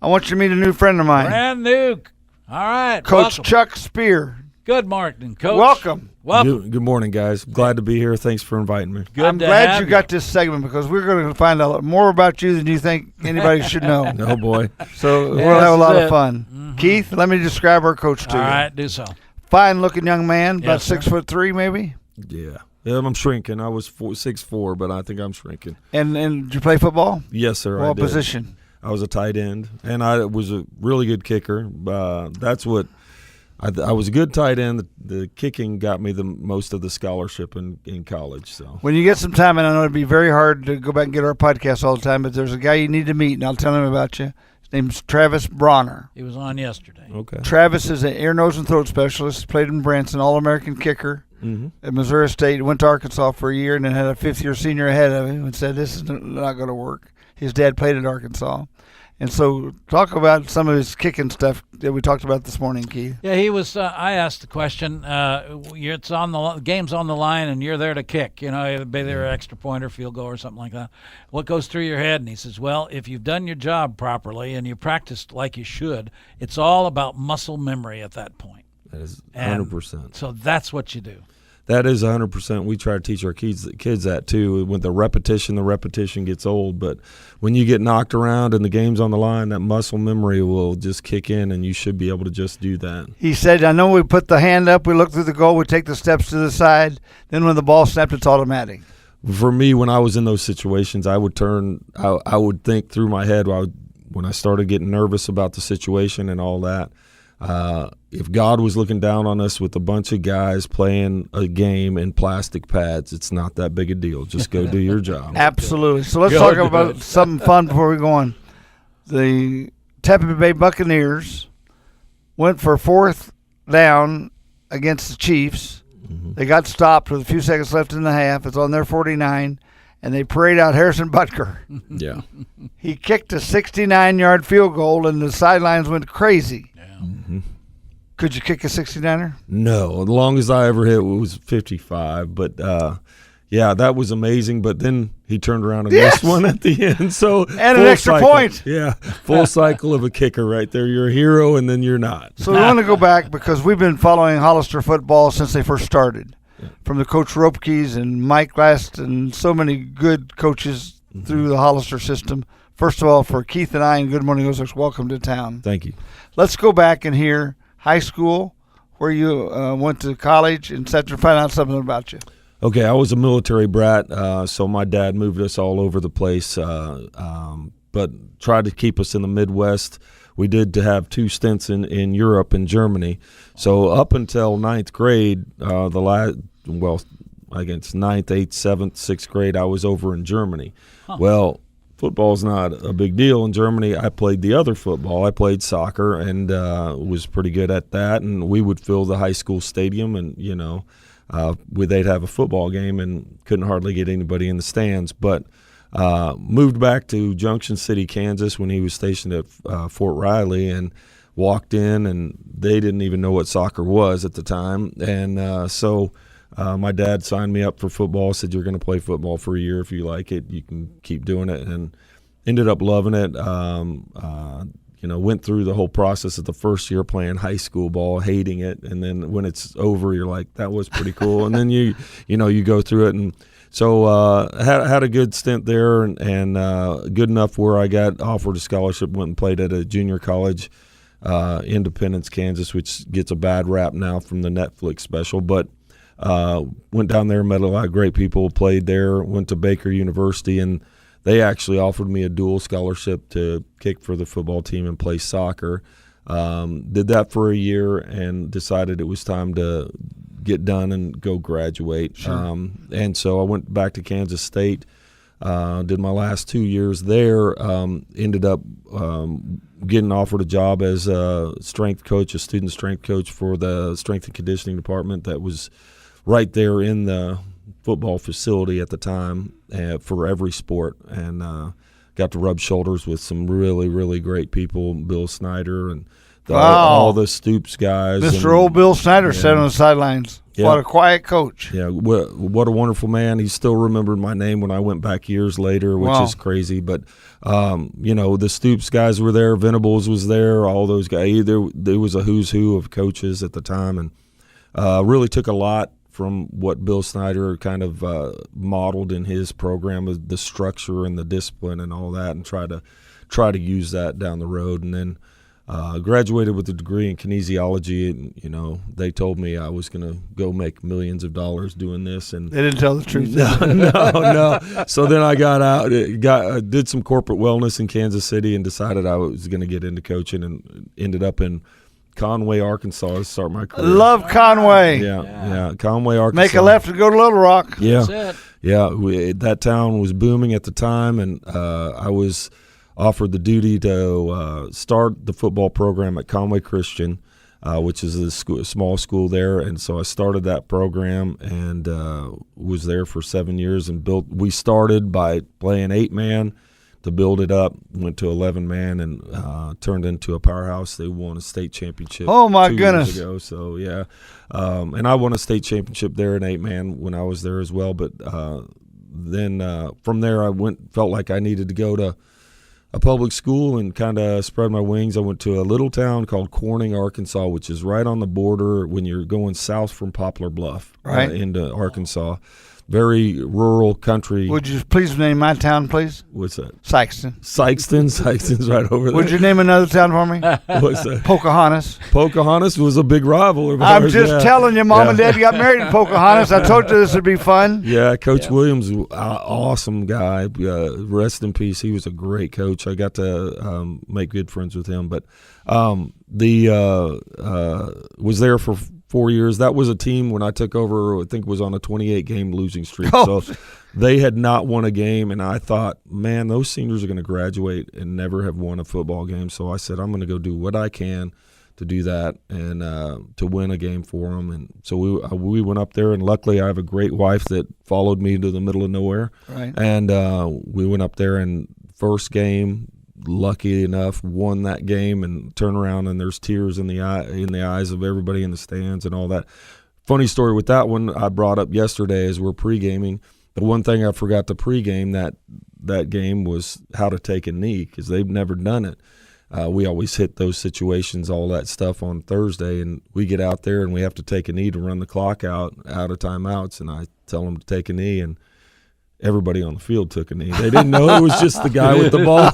I want you to meet a new friend of mine. Brand new. All right. Coach welcome. Chuck Speer. Good morning, Coach. Welcome. Good morning, guys. Glad to be here. Thanks for inviting me. Good I'm to glad have you got this segment because we're going to find out more about you than you think anybody should know. Oh, boy. So we'll have a lot of it. fun. Mhm. Keith, let me describe our coach to All you. right, do so. Fine-looking young man, about Yes, sir. 6'3", maybe. Yeah. I'm shrinking. I was 6'4", but I think I'm shrinking. And did you play football? Yes, sir. I What did. position? I was a tight end, and I was a really good kicker. That's what I was a good tight end. The kicking got me the most of the scholarship in college. So When you get some time, and I know it'd be very hard to go back and get our podcast all the time, but there's a guy you need to meet, and I'll tell him about you. His name's Travis Bronner. He was on yesterday. okay. Travis is an ear, nose, and throat specialist. Played in Branson, All-American kicker at Missouri State. Went to Arkansas for a year and then had a fifth-year senior ahead of him and said, this is not going to work. His dad played at Arkansas. And so talk about some of his kicking stuff that we talked about this morning, Keith. Yeah, he was. I asked the question. It's on the game's on the line, and you're there to kick. You know, it'd be there extra point or field goal or something like that. What goes through your head? And he says, "Well, if you've done your job properly and you practiced like you should, it's all about muscle memory at that point." That is And 100%. So that's what you do. That is 100%. We try to teach our kids that too. With the repetition gets old. But when you get knocked around and the game's on the line, that muscle memory will just kick in, and you should be able to just do that. He said, I know we put the hand up, we look through the goal, we take the steps to the side, then when the ball snapped, it's automatic. For me, when I was in those situations, I would think through my head when I started getting nervous about the situation and all that. If God was looking down on us with a bunch of guys playing a game in plastic pads, it's not that big a deal. Just go do your job. Absolutely. So let's Go talk do about it. something fun before we go on. The Tampa Bay Buccaneers went for fourth down against the Chiefs. They got stopped with a few seconds left in the half. It's on their 49, and they parade out Harrison Butker. Yeah. He kicked a 69-yard field goal, and the sidelines went crazy. Could you kick a 69er? No, the longest I ever hit was 55. But, yeah, that was amazing. But then he turned around and missed one at the end. So And an full extra cycle. point. Yeah, full cycle of a kicker right there. You're a hero, and then you're not. So we want to go back because we've been following Hollister football since they first started. From the Coach Ropke's and Mike Last and so many good coaches through the Hollister system. First of all, for Keith and I and Good Morning Ozarks, welcome to town. Thank you. Let's go back and hear high school, where you went to college, and find out something about you. Okay, I was a military brat, so my dad moved us all over the place, but tried to keep us in the Midwest. We did to have 2 stints in Europe and Germany. So up until 9th grade, I guess 9th, 8th, 7th, 6th grade, I was over in Germany. Well, football's not a big deal in Germany. I played the other football. I played soccer and was pretty good at that. And we would fill the high school stadium, and they'd have a football game and couldn't hardly get anybody in the stands. But moved back to Junction City, Kansas when he was stationed at Fort Riley, and walked in, and they didn't even know what soccer was at the time. And so my dad signed me up for football, said, you're going to play football for a year. If you like it, you can keep doing it. And ended up loving it. Went through the whole process of the first year playing high school ball, hating it. And then when it's over, you're like, that was pretty cool. And then you go through it. And so had a good stint there and good enough where I got offered a scholarship, went and played at a junior college, Independence, Kansas, which gets a bad rap now from the Netflix special. But went down there, met a lot of great people, played there, went to Baker University, and they actually offered me a dual scholarship to kick for the football team and play soccer. Did that for a year and decided it was time to get done and go graduate. Sure. And so I went back to Kansas State, did my last 2 years there, ended up getting offered a job as a strength coach, a student strength coach for the strength and conditioning department that was right there in the football facility at the time for every sport, and got to rub shoulders with some really, really great people, Bill Snyder and all the Stoops guys. Mr. Old Bill Snyder sat on the sidelines. Yeah. What a quiet coach. Yeah, what a wonderful man. He still remembered my name when I went back years later, which is crazy. But, the Stoops guys were there. Venables was there. All those guys. There was a who's who of coaches at the time, and really took a lot from what Bill Snyder kind of modeled in his program, the structure and the discipline and all that, and try to use that down the road. And then graduated with a degree in kinesiology, and they told me I was going to go make millions of dollars doing this, and they didn't tell the truth. No. So then I got out, did some corporate wellness in Kansas City, and decided I was going to get into coaching, and ended up in Conway, Arkansas to start my career. Love Conway. Yeah, Conway, Arkansas. Make a left and go to Little Rock. Yeah, That's it. Yeah. That town was booming at the time, and I was offered the duty to start the football program at Conway Christian, which is a small school there, and so I started that program and was there for 7 years and built. We started by playing 8-man. To build it up, went to 11-man and turned into a powerhouse. They won a state championship. Oh my 2 goodness! Years ago. So yeah, and I won a state championship there in 8-man when I was there as well. But then from there, felt like I needed to go to a public school and kind of spread my wings. I went to a little town called Corning, Arkansas, which is right on the border when you're going south from Poplar Bluff, right into Arkansas. Very rural country. Would you please name my town, please? What's that? Sykeston. Sykeston's right over there. Would you name another town for me? What's that? Pocahontas. Pocahontas was a big rival of I'm ours, just telling you, Mom and Dad got married in Pocahontas. I told you this would be fun. Yeah, Coach Williams, awesome guy. Rest in peace. He was a great coach. I got to make good friends with him. But was there for 4 years. That was a team when I took over, I think was on a 28-game losing streak. Oh. So they had not won a game, and I thought, man, those seniors are going to graduate and never have won a football game. So I said, I'm going to go do what I can to do that and to win a game for them. And so we went up there, and luckily I have a great wife that followed me to the middle of nowhere. Right. And we went up there, and first game, lucky enough, won that game, and turn around and there's tears in the eyes of everybody in the stands and all that. Funny story with that one I brought up yesterday as we're pre-gaming. The one thing I forgot to pre-game that game was how to take a knee, because they've never done it. We always hit those situations, all that stuff on Thursday, and we get out there and we have to take a knee to run the clock out of timeouts, and I tell them to take a knee, and everybody on the field took a knee. They didn't know it was just the guy with the ball.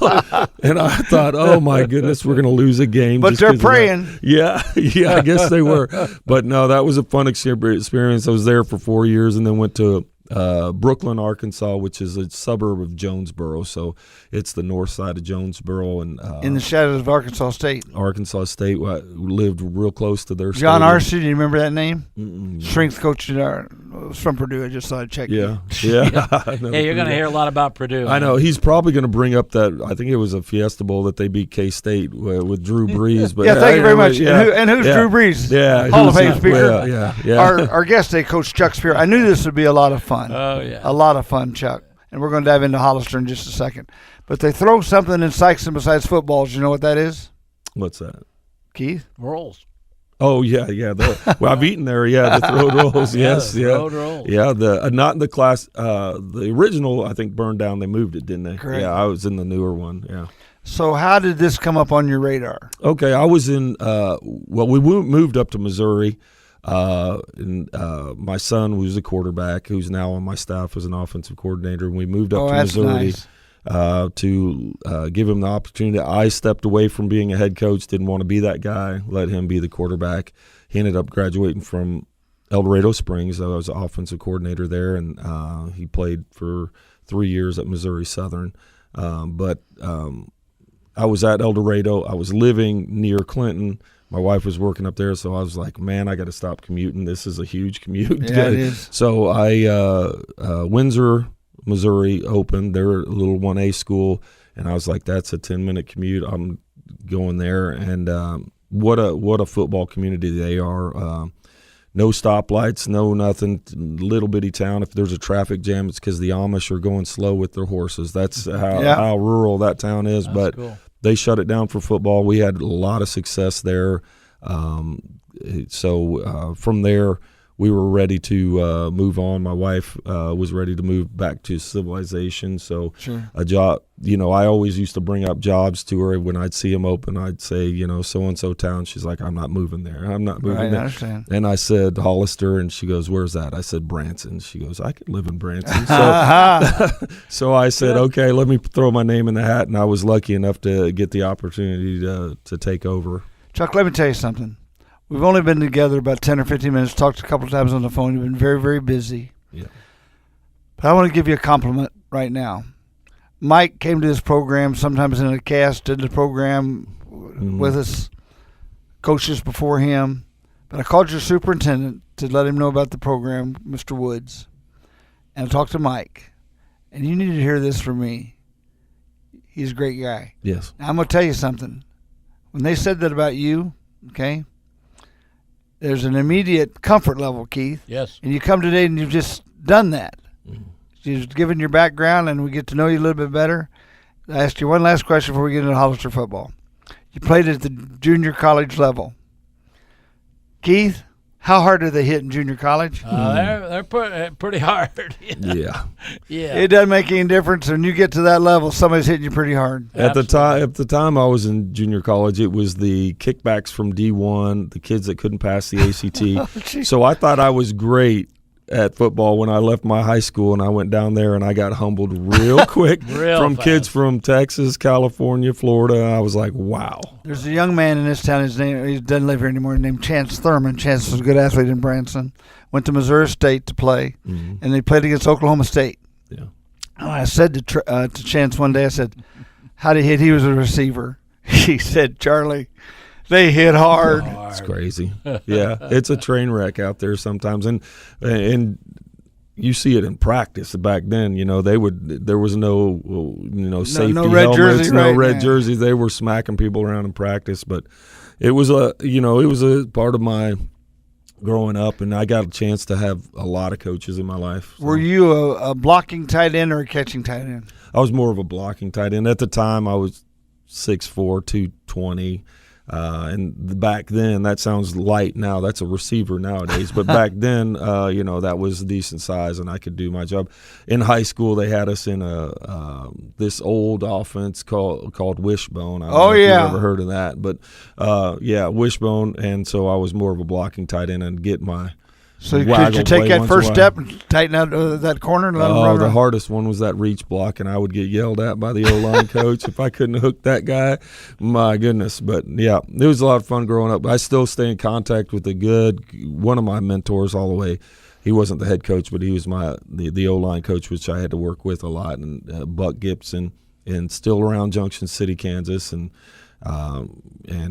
And I thought, oh, my goodness, we're going to lose a game. But they're praying. Yeah, I guess they were. But, no, that was a fun experience. I was there for 4 years and then went to Brooklyn, Arkansas, which is a suburb of Jonesboro. So it's the north side of Jonesboro. And in the shadows of Arkansas State. Arkansas State. I lived real close to their John stadium. Arce, do you remember that name? Mm-mm. Strength coach was from Purdue. I just thought I'd check. Yeah. Yeah, you're going to hear a lot about Purdue. I know. He's probably going to bring up that, I think it was a Fiesta Bowl that they beat K-State with Drew Brees. But yeah, thank you very much. Yeah, and who's Drew Brees? Yeah. Hall of Fame speaker. Yeah. Our guest today, Coach Chuck Speer. I knew this would be a lot of fun. Oh, yeah. A lot of fun, Chuck. And we're going to dive into Hollister in just a second. But they throw something in Sykeston besides footballs. You know what that is? What's that? Keith? Rolls. Oh, yeah. Well, I've eaten there, the throat rolls, yes. Throat rolls. Yeah, not in the class. The original, I think, burned down. They moved it, didn't they? Correct. Yeah, I was in the newer one, yeah. So how did this come up on your radar? Okay, I was in, we moved up to Missouri. And my son, who's a quarterback, who's now on my staff as an offensive coordinator, and we moved up to Missouri to give him the opportunity. I stepped away from being a head coach, didn't want to be that guy, let him be the quarterback. He ended up graduating from El Dorado Springs. I was offensive coordinator there, and he played for 3 years at Missouri Southern. But I was at El Dorado. I was living near Clinton. My wife was working up there, so I was like, man, I got to stop commuting. This is a huge commute. Yeah, it is. So Windsor, Missouri opened. They're a little 1A school, and I was like, that's a 10-minute commute. I'm going there. And what a football community they are. No stoplights, no nothing, little bitty town. If there's a traffic jam, it's because the Amish are going slow with their horses. That's how rural that town is. That's cool. they shut it down for football. We had a lot of success there. So from there, we were ready to move on. My wife was ready to move back to civilization. So a job, I always used to bring up jobs to her when I'd see them open. I'd say, so-and-so town. She's like, I'm not moving there. I'm not moving there. I understand. And I said, Hollister. And she goes, where's that? I said, Branson. She goes, I could live in Branson. So I said, okay, let me throw my name in the hat. And I was lucky enough to get the opportunity to take over. Chuck, let me tell you something. We've only been together about 10 or 15 minutes, talked a couple of times on the phone. You've been very, very busy. Yeah. But I want to give you a compliment right now. Mike came to this program sometimes in a cast, did the program with us, coaches before him. But I called your superintendent to let him know about the program, Mr. Woods. And I talked to Mike. And you need to hear this from me. He's a great guy. Yes. Now, I'm going to tell you something. When they said that about you, okay, there's an immediate comfort level, Keith. Yes. And you come today and you've just done that. You've given your background and we get to know you a little bit better. I asked you one last question before we get into Hollister football. You played at the junior college level. Keith, how hard do they hit in junior college? They're pretty hard. Yeah. Yeah. It doesn't make any difference when you get to that level. Somebody's hitting you pretty hard. At the time I was in junior college, it was the kickbacks from D1, the kids that couldn't pass the ACT. So I thought I was great at football when I left my high school, and I went down there and I got humbled real quick from kids from Texas, California, Florida. I was like, wow. There's a young man in this town. His name, he doesn't live here anymore, named Chance Thurman. Chance was a good athlete in Branson. Went to Missouri State to play, and they played against Oklahoma State. Yeah. And I said to Chance one day, I said, how did he hit? He was a receiver. He said, Charlie, they hit hard. It's crazy. Yeah, it's a train wreck out there sometimes, and you see it in practice. Back then, there was no safety red helmets, jersey, jerseys. They were smacking people around in practice, but it was a part of my growing up, and I got a chance to have a lot of coaches in my life. So. Were you a blocking tight end or a catching tight end? I was more of a blocking tight end. At the time, I was 6'4", 220. And back then, that sounds light now. That's a receiver nowadays. But back then, that was a decent size, and I could do my job. In high school, they had us in this old offense called Wishbone. I don't know if you've ever heard of that. But, Wishbone. And so I was more of a blocking tight end and get my So could you take that first step and tighten out that corner and let him run? The hardest one was that reach block, and I would get yelled at by the O-line coach if I couldn't hook that guy. My goodness. But, yeah, it was a lot of fun growing up. I still stay in contact with one of my mentors all the way. He wasn't the head coach, but he was the O-line coach, which I had to work with a lot, and Buck Gibson, and still around Junction City, Kansas, and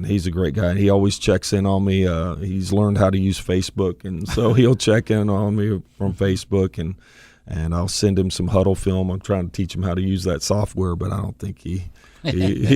he's a great guy. He always checks in on me. He's learned how to use Facebook, and so he'll check in on me from Facebook, and I'll send him some huddle film. I'm trying to teach him how to use that software, but I don't think he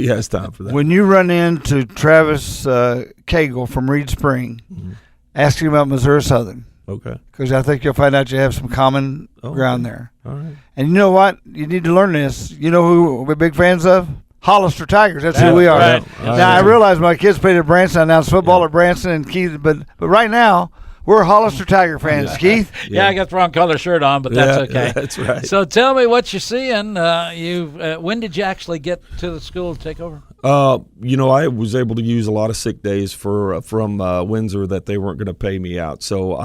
has time for that. When you run into Travis Cagle from Reed Spring, ask him about Missouri Southern. Okay. Because I think you'll find out you have some common ground there. All right. And you know what? You need to learn this. You know who we're big fans of? Hollister Tigers. That's who we are. Right. Now, I realize my kids played at Branson. I announced football at Branson and Keith. But right now, we're Hollister Tiger fans. Keith? Yeah, I got the wrong color shirt on, but that's okay. That's right. So tell me what you're seeing. When did you actually get to the school to take over? I was able to use a lot of sick days from Windsor that they weren't going to pay me out. So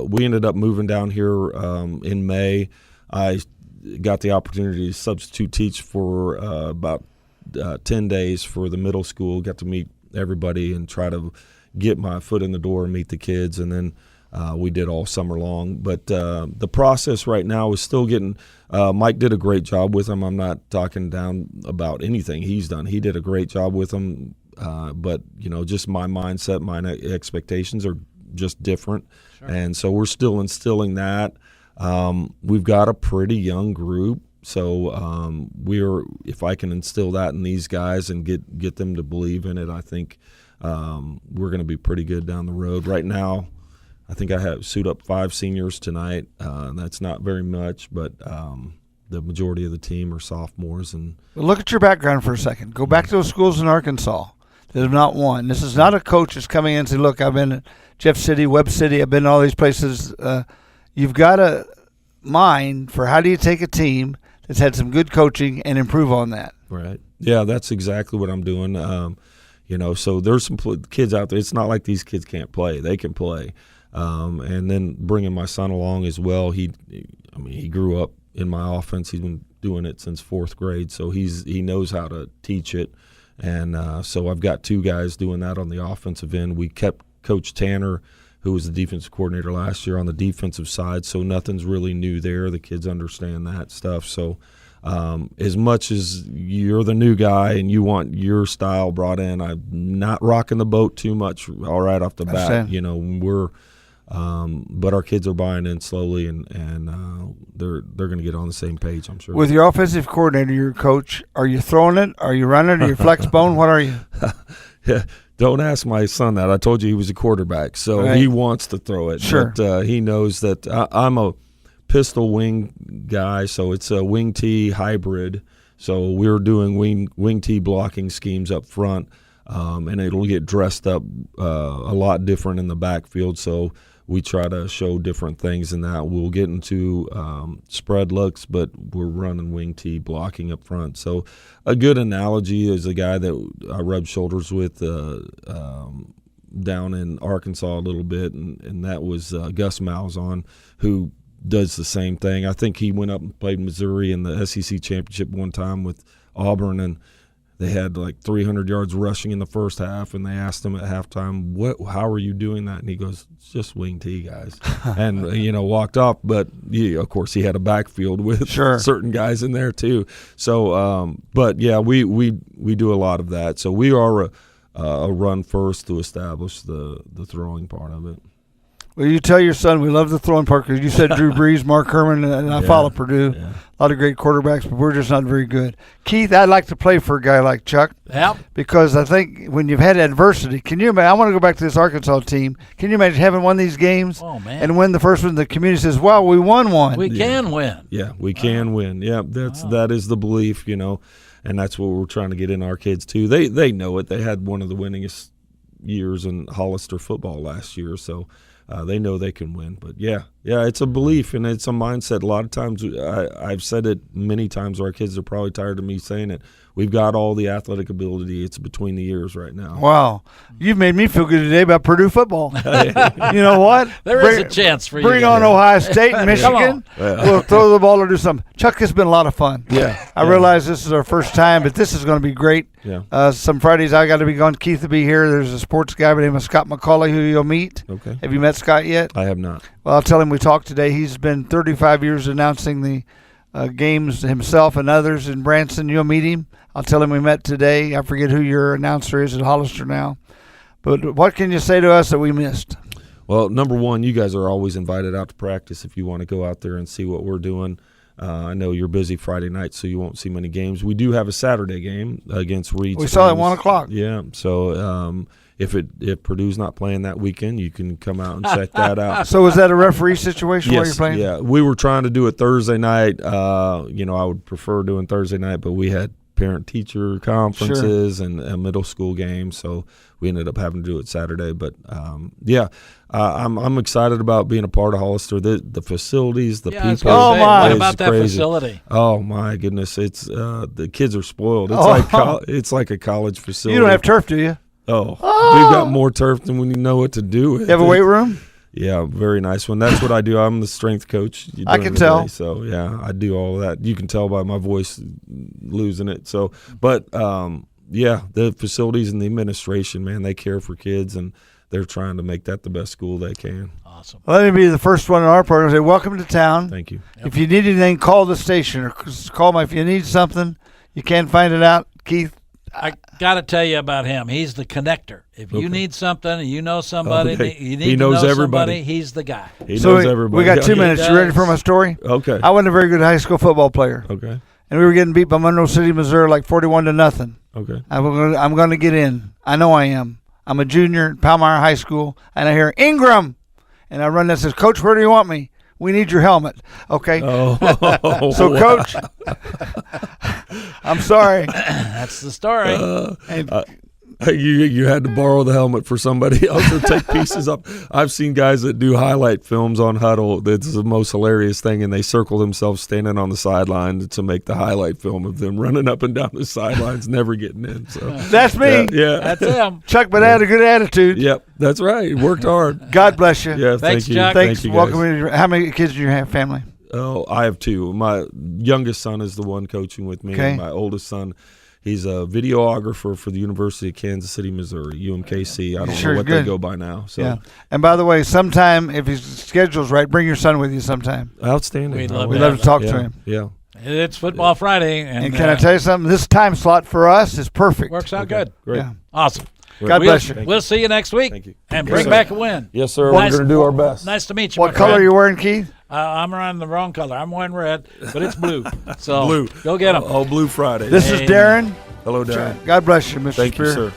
we ended up moving down here in May. I got the opportunity to substitute teach for about 10 days for the middle school. Got to meet everybody and try to get my foot in the door and meet the kids, and then we did all summer long. But the process right now is still getting Mike did a great job with them. I'm not talking down about anything he's done. He did a great job with them, but just my mindset, my expectations are just different. Sure. And so we're still instilling that. We've got a pretty young group. So if I can instill that in these guys and get them to believe in it, I think we're going to be pretty good down the road. Right now, I think I have suit up 5 seniors tonight. That's not very much, but the majority of the team are sophomores. And Well, look at your background for a second. Go back to those schools in Arkansas that have not won. This is not a coach that's coming in and saying, look, I've been at Jeff City, Webb City, I've been in all these places. You've got a mind for how do you take a team that's had some good coaching and improve on that. Right. Yeah, that's exactly what I'm doing. So there's some kids out there. It's not like these kids can't play. They can play. And then bringing my son along as well. He grew up in my offense. He's been doing it since 4th grade, so he knows how to teach it. And so I've got 2 guys doing that on the offensive end. We kept Coach Tanner, who was the defensive coordinator last year, on the defensive side, so nothing's really new there. The kids understand that stuff. So as much as you're the new guy and you want your style brought in, I'm not rocking the boat too much all right off the bat. But our kids are buying in slowly, and they're going to get on the same page, I'm sure. With your offensive coordinator, your coach, are you throwing it? Are you running? Are you flex bone? What are you? Yeah, don't ask my son that. I told you he was a quarterback, so right. He wants to throw it. Sure. But he knows that I'm a pistol wing guy, so it's a wing tee hybrid. So we're doing wing tee blocking schemes up front, and it'll get dressed up a lot different in the backfield. So we try to show different things in that. We'll get into spread looks, but we're running wing tee blocking up front. So a good analogy is a guy that I rubbed shoulders with down in Arkansas a little bit, and that was Gus Malzahn, who does the same thing. I think he went up and played Missouri in the SEC championship one time with Auburn, and they had like 300 yards rushing in the first half, and they asked him at halftime, how are you doing that? And he goes, it's just wing tee, guys. And, walked off. But, of course, he had a backfield with certain guys in there too. So, we do a lot of that. So we are a run first to establish the throwing part of it. Well, you tell your son we love the throwing part because you said Drew Brees, Mark Herman, and I follow Purdue. Yeah. A lot of great quarterbacks, but we're just not very good. Keith, I'd like to play for a guy like Chuck. Yep. Because I think when you've had adversity, can you imagine? I want to go back to this Arkansas team. Can you imagine having won these games and win the first one? The community says, "Wow, we won one. We can win." Yeah, we can win. Yeah, that is the belief, and that's what we're trying to get in our kids too. They know it. They had one of the winningest years in Hollister football last year, so. They know they can win. But, yeah, it's a belief and it's a mindset. A lot of times I've said it many times, our kids are probably tired of me saying it. We've got all the athletic ability. It's between the ears right now. Wow. You've made me feel good today about Purdue football. You know what? There is a chance for you. Bring on Ohio State and Michigan. We'll throw the ball or do something. Chuck, it's been a lot of fun. Yeah. I realize this is our first time, but this is going to be great. Yeah. Some Fridays I got to be gone. Keith will be here. There's a sports guy by the name of Scott McCauley who you'll meet. Okay. Have you met Scott yet? I have not. Well, I'll tell him we talked today. He's been 35 years announcing the games himself and others in Branson. You'll meet him. I'll tell him we met today. I forget who your announcer is at Hollister now. But what can you say to us that we missed? Well, number one, you guys are always invited out to practice if you want to go out there and see what we're doing. I know you're busy Friday night, so you won't see many games. We do have a Saturday game against Reed We Springs. saw it at 1 o'clock. Yeah, so if Purdue's not playing that weekend, you can come out and check that out. So is that a referee situation while you're playing? Yeah. We were trying to do it Thursday night. I would prefer doing Thursday night, but we had parent-teacher conferences and a middle school game, so we ended up having to do it Saturday. But, I'm excited about being a part of Hollister. The facilities, the people. Oh, my. What about that crazy. Facility? Oh, my goodness. It's the kids are spoiled. It's like a college facility. You don't have turf, do you? Oh, we've got more turf than we know what to do with. You have a weight room? Yeah, very nice one. That's what I do. I'm the strength coach. I can tell. So, yeah, I do all of that. You can tell by my voice losing it. So, but, the facilities and the administration, man, they care for kids, and they're trying to make that the best school they can. Awesome. Well, let me be the first one in our program to say welcome to town. Thank you. If you need anything, call the station or call me. If you need something, you can't find it out, Keith. I got to tell you about him. He's the connector. If you need something, you know somebody, you need he knows to know everybody. Somebody, he's the guy. He knows everybody. We got 2 minutes. You ready for my story? Okay. I wasn't a very good high school football player. Okay. And we were getting beat by Monroe City, Missouri, like 41-0. Okay. I'm going to get in. I know I am. I'm a junior at Palmyra High School, and I hear Ingram. And I run that says, Coach, where do you want me? We need your helmet. Okay. Oh, So, Coach, I'm sorry. That's the story. And you had to borrow the helmet for somebody else to take pieces up. I've seen guys that do highlight films on huddle. That's the most hilarious thing, and they circle themselves standing on the sideline to make the highlight film of them running up and down the sidelines, never getting in. So that's me. yeah. That's him. Chuck, but I had a good attitude. Yep, that's right. Worked hard. God bless you. Yeah, Thanks, thank you. Chuck. Thanks. Thank you, Welcome. guys. How many kids do you have, family? Oh, I have two. My youngest son is the one coaching with me. Okay. And my oldest son, he's a videographer for the University of Kansas City, Missouri, UMKC. I don't Sure, know what good. they go by now. So Yeah. And by the way, sometime if his schedule's right, bring your son with you sometime. outstanding. We'd I love will. We'd love to talk yeah, to him. Yeah. It's Football Friday, And can I tell you something? This time slot for us is perfect. works out Okay, good. Great. Yeah. Awesome. God bless you. We'll see you next week. Thank you. And Yes, bring sir. back a win. Yes, sir. Nice. We're going to do our best. Nice to meet you. What my color are friend. you wearing, Keith? I'm wearing the wrong color. I'm wearing red, but it's blue. So Blue. go get them. Oh, Blue Friday. This is Hey. Darren. Hello, Darren. God bless you, Mr. Thank you, Speer. sir.